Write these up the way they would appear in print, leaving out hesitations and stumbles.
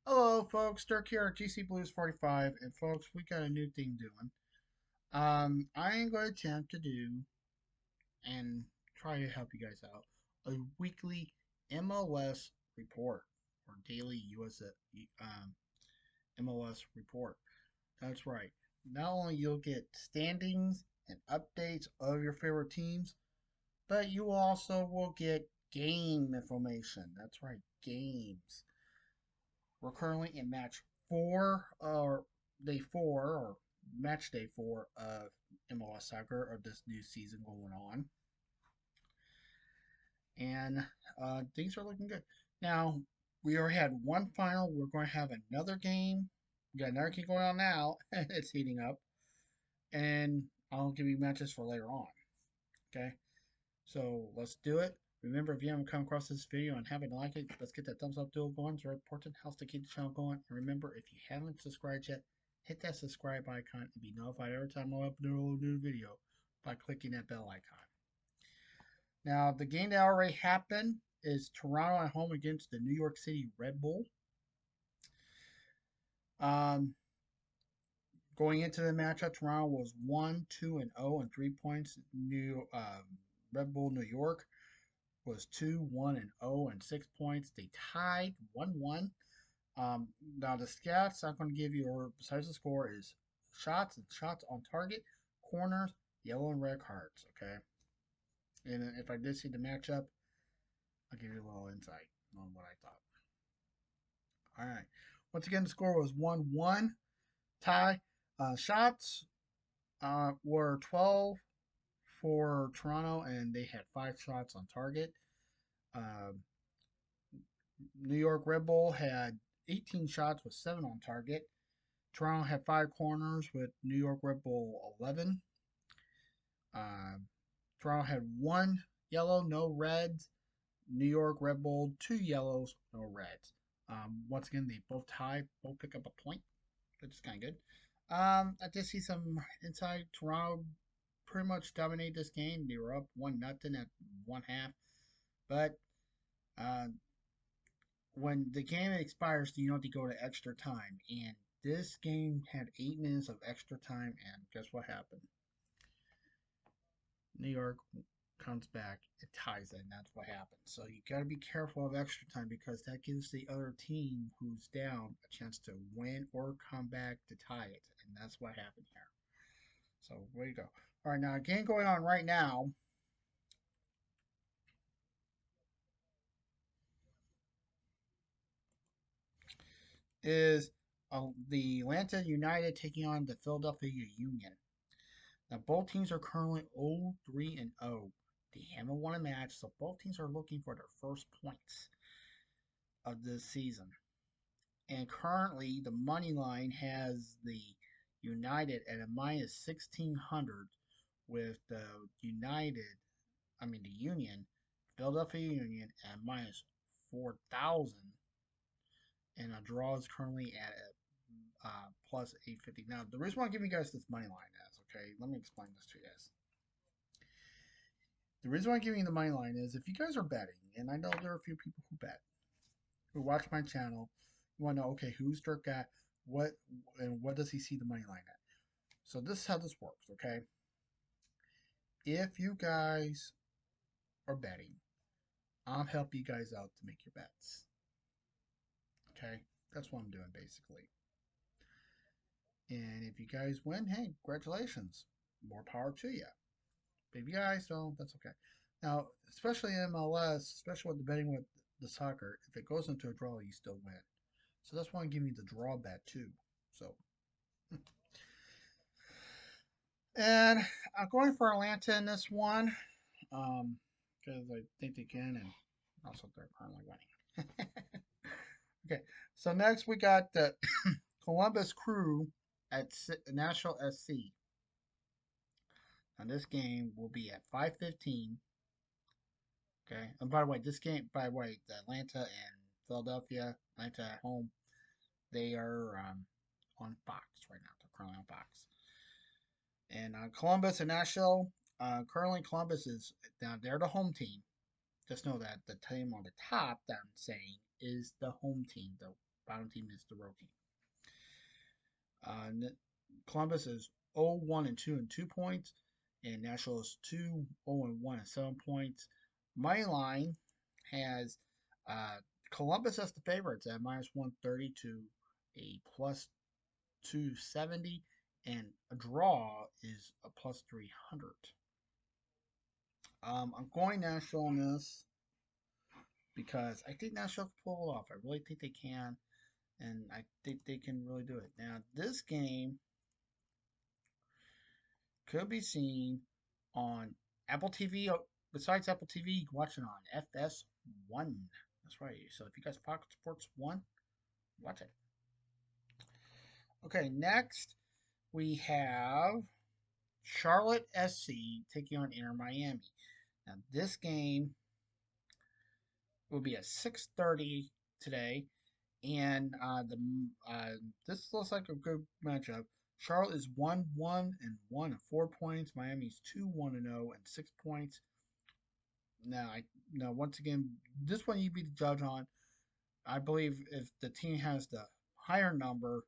Hello, folks. Dirk here at GC Blues 45, and folks, we got a new thing doing. I am going to attempt to do and try to help you guys out a weekly MLS report or daily MLS report. That's right. Not only you'll get standings and updates of your favorite teams, but you also will get game information. That's right, games. We're currently in match four or day four or match day four of MLS Soccer of this new season going on, and things are looking good. Now we already had one final. We're going to have another game. We got another game going on now. It's heating up, and I'll give you matches for later on. Okay, so let's do it. Remember, if you haven't come across this video and haven't liked it, let's get that thumbs up deal going. It's very important. Helps to keep the channel going. And remember, if you haven't subscribed yet, hit that subscribe icon and be notified every time I upload a new video by clicking that bell icon. Now, the game that already happened is Toronto at home against the New York City Red Bull. Um, Going into the matchup, Toronto was 1-2-0 and 3 points. Red Bull New York was 2-1-0 and 6 points. They tied 1-1. Now the stats I'm going to give you, or besides the score, is shots and shots on target, corners, yellow and red cards. Okay, and if I did see the matchup, I'll give you a little insight on what I thought. All right. Once again, the score was 1-1 tie. Shots were 12 for Toronto, and they had 5 shots on target. Uh, New York Red Bull had 18 shots with 7 on target. Toronto had 5 corners with New York Red Bull 11. Uh, Toronto had 1 yellow, no reds. New York Red Bull 2 yellows, no reds. Once again, they both tied, both pick up a point, which is kind of good. I did see some inside. Toronto pretty much dominated this game. They were up 1-0 at one half, but uh, when the game expires, you know they go to extra time, and this game had 8 minutes of extra time, and guess what happened? New York comes back, it ties it, and that's what happens. So you got to be careful of extra time because that gives the other team who's down a chance to win or come back to tie it, and that's what happened here. So way to go. All right, now a game going on right now is the Atlanta United taking on the Philadelphia Union. Now both teams are currently 0-3-0. They haven't won a match, so both teams are looking for their first points of this season. And currently, the money line has the United at a minus 1600, with the Union, Philadelphia Union at minus 4000, and a draw is currently at plus 850. Now, the reason why I'm giving you guys this money line is, okay, let me explain this to you guys. The reason why I'm giving you the money line is if you guys are betting, and I know there are a few people who bet, who watch my channel, you want to know, okay, who's Dirk at, what, and what does he see the money line at? So this is how this works, okay? If you guys are betting, I'll help you guys out to make your bets. Okay? That's what I'm doing basically. And if you guys win, hey, congratulations. More power to you. But if you guys don't, that's okay. Now, especially MLS, especially with the betting with the soccer, if it goes into a draw, you still win. So that's why I'm giving you the draw bet too. So, and I'm going for Atlanta in this one, because I think they can, and also they're currently winning. Okay, so next we got the Columbus Crew at Nashville SC. Now this game will be at 5:15. Okay, and by the way, this game, by the way, the Atlanta and Philadelphia, Atlanta at home, they are on Fox right now. They're currently on Fox. And Columbus and Nashville, currently Columbus is now they're the home team. Just know that the team on the top that I'm saying is the home team, Bottom team is the road team. Columbus is 0-1 and 2 and 2 points, and Nashville is 2-0 and 1 and 7 points. MoneyLine has uh, Columbus as the favorites at minus 130 to a plus 270, and a draw is a plus 300. I'm going Nashville on this because I think Nashville can pull it off. I really think they can, and I think they can really do it. Now, this game could be seen on Apple TV. Besides Apple TV, you can watch it on FS1. That's right. So if you guys Fox Sports 1, watch it. Okay, next we have Charlotte SC taking on Inter Miami. Now this game will be at 6:30 today, and this looks like a good matchup. Charlotte is 1-1 and 1 and 4 points. Miami's 2-1 and 0 and 6 points. Now once again, this one you be the judge on. I believe if the team has the higher number,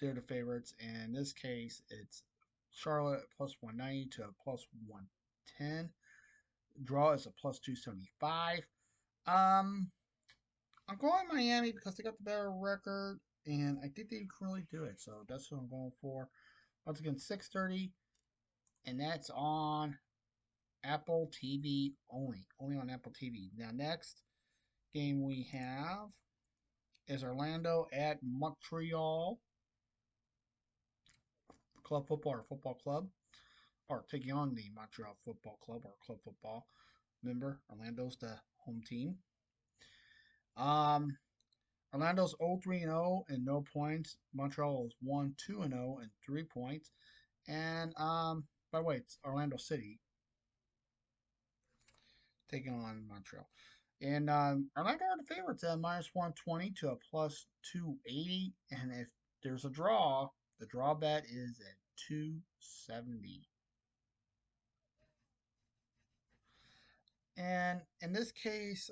they're the favorites. And in this case, it's Charlotte plus 190 to a plus 110. Draw is a plus 275. Um, I'm going Miami because they got the better record, and I think they can really do it. So that's what I'm going for. Once again, 6:30, and that's on Apple TV only. Only on Apple TV. Now, next game we have is Orlando at Montreal Club Football or Football Club, or taking on the Montreal Football Club or Club Football. Remember, Orlando's the home team. Um, Orlando's 0-3 and 0 and no points. Montreal is 1-2 and 0 and 3 points. And by the way, it's Orlando City taking on Montreal. And Orlando are the favorites at minus 120 to a plus 280. And if there's a draw, the draw bet is at 270. And in this case,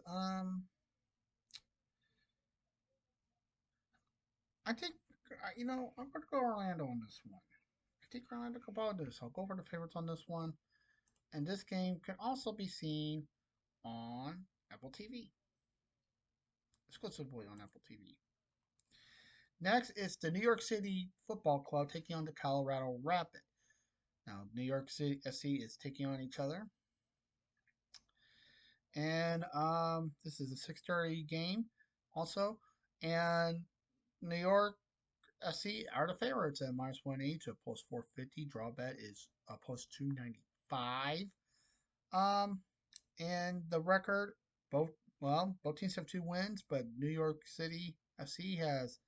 I think, I'm going to go Orlando on this one. I think Orlando can probably do this. I'll go for the favorites on this one. And this game can also be seen on Apple TV. Exclusively on Apple TV. Next is the New York City Football Club taking on the Colorado Rapid. Now, New York City SC is taking on each other. And this is a 6:30 game also. And New York SC are the favorites at minus 180 to a plus 450. Draw bet is a plus 295. And the record, both teams have 2 wins, but New York City FC has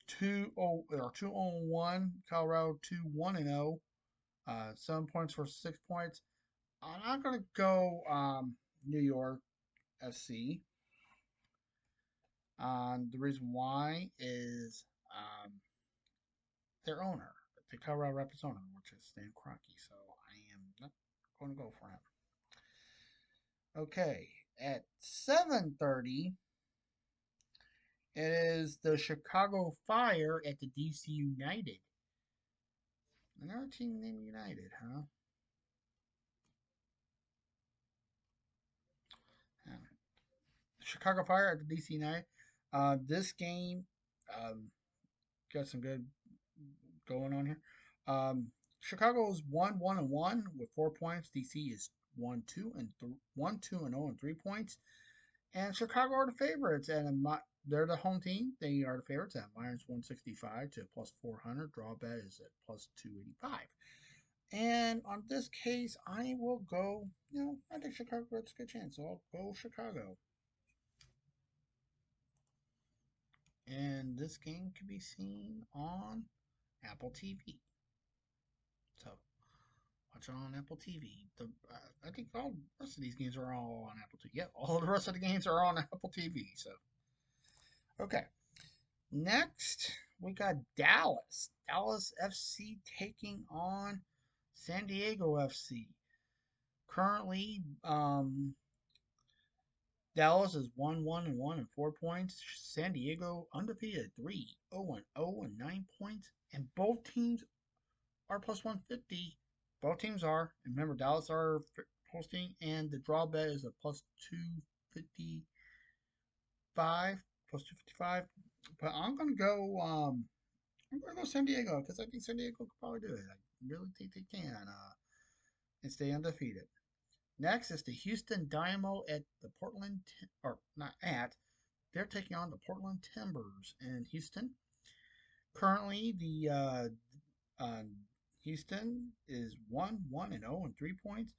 2-0-1, Colorado 2-1 and 0, 7 points for 6 points. I'm not gonna go New York FC. The reason why is their owner, the Colorado Rapids owner, which is Stan Kroenke. So I am not going to go for him. Okay, at 7:30, it is the Chicago Fire at the DC United. Another team named United, huh? Yeah. Chicago Fire at the DC United. This game got some good going on here. Chicago is 1-1 and 1 with 4 points. DC is 1-2 and 1-2 and 0 and 3 points. And Chicago are the favorites, and they're the home team. They are the favorites at minus 165 to plus 400. Draw bet is at plus 285. And on this case, I will go. I think Chicago has a good chance, so I'll go Chicago. And this game can be seen on Apple TV. So watch it on Apple TV. I think all the rest of these games are all on Apple TV. Yeah, all the rest of the games are on Apple TV. So okay. Next, we got Dallas. Dallas FC taking on San Diego FC. Currently, Dallas is 1-1-1 and 4 points. San Diego undefeated 3-0-0 and 9 points. And both teams are plus 150. Both teams are. And remember, Dallas are hosting, and the draw bet is a plus 255, plus 255. But I'm gonna go. I'm gonna go San Diego because I think San Diego could probably do it. I really think they can and stay undefeated. Next is the Houston Dynamo at the Portland, or not at. They're taking on the Portland Timbers in Houston. Currently, the Houston is 1-1-0 and 3 points,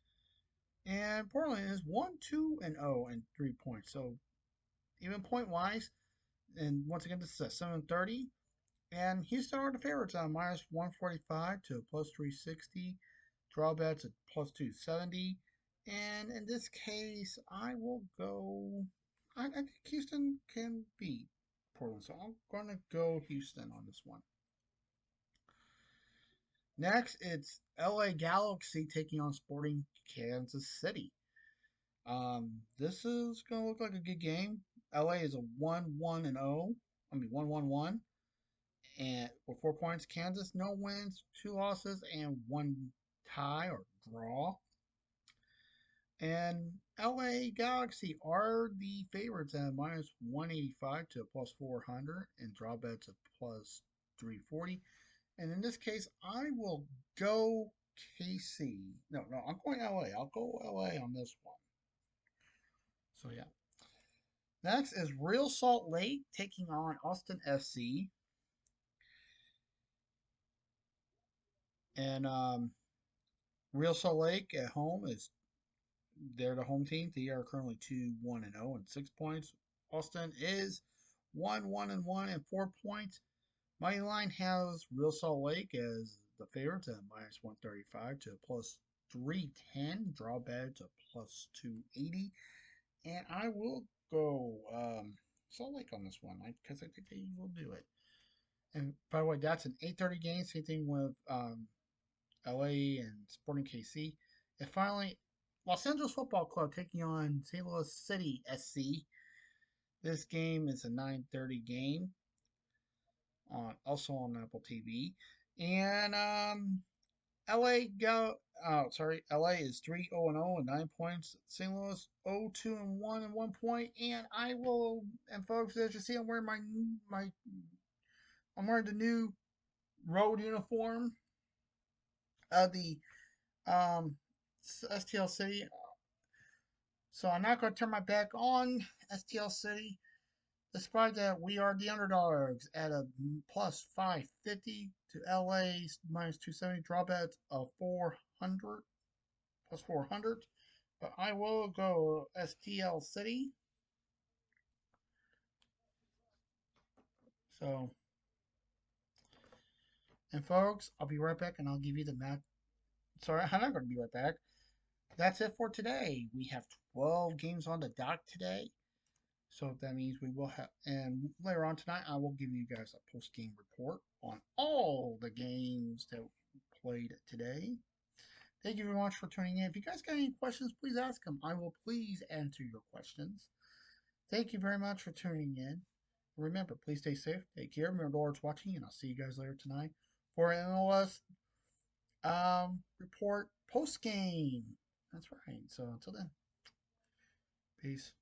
and Portland is 1-2-0 and 3 points. So even point wise, and once again, this is at 7:30. And Houston are the favorites on minus 145 to plus 360. Draw bets at plus 270. And in this case, I will go. I think Houston can beat Portland. So I'm going to go Houston on this one. Next, it's LA Galaxy taking on Sporting Kansas City. This is going to look like a good game. LA is a 1-1-0. I mean, 1-1-1 and with 4 points. Kansas, no wins, 2 losses, and 1 tie or draw. And LA Galaxy are the favorites at minus 185 to plus 400 and draw bets at plus 340. And in this case, I will go KC. No, I'm going LA. I'll go LA on this one. So yeah. Next is Real Salt Lake taking on Austin FC. And Real Salt Lake at home is they're the home team. They are currently 2-1-0 and 6 points. Austin is 1-1-1 and 4 points. MoneyLine has Real Salt Lake as the favorites at minus 135 to plus 310. Draw bet to plus 280. And I will go Salt Lake on this one because I think they will do it. And by the way, that's an 8:30 game. Same thing with LA and Sporting KC. And finally, Los Angeles Football Club taking on St. Louis City SC. This game is a 9:30 game, also on Apple TV. And LA is 3-0-0 and 9 points. St. Louis 0-2-1 and 1 point. And folks, as you see, I'm wearing the new road uniform of the STL City. So I'm not going to turn my back on STL City, despite that we are the underdogs at a plus 550 to LA's minus 270 draw bets of 400 plus 400. But I will go STL City. So, and folks, I'll be right back and I'll give you the match. Sorry, I'm not going to be right back. That's it for today. We have 12 games on the dock today. So that means we will have, and later on tonight, I will give you guys a post game report on all the games that we played today. Thank you very much for tuning in. If you guys got any questions, please ask them. I will please answer your questions. Thank you very much for tuning in. Remember, please stay safe. Take care. Remember, Lord's watching, and I'll see you guys later tonight for MLS report post game. That's right. So until then, peace.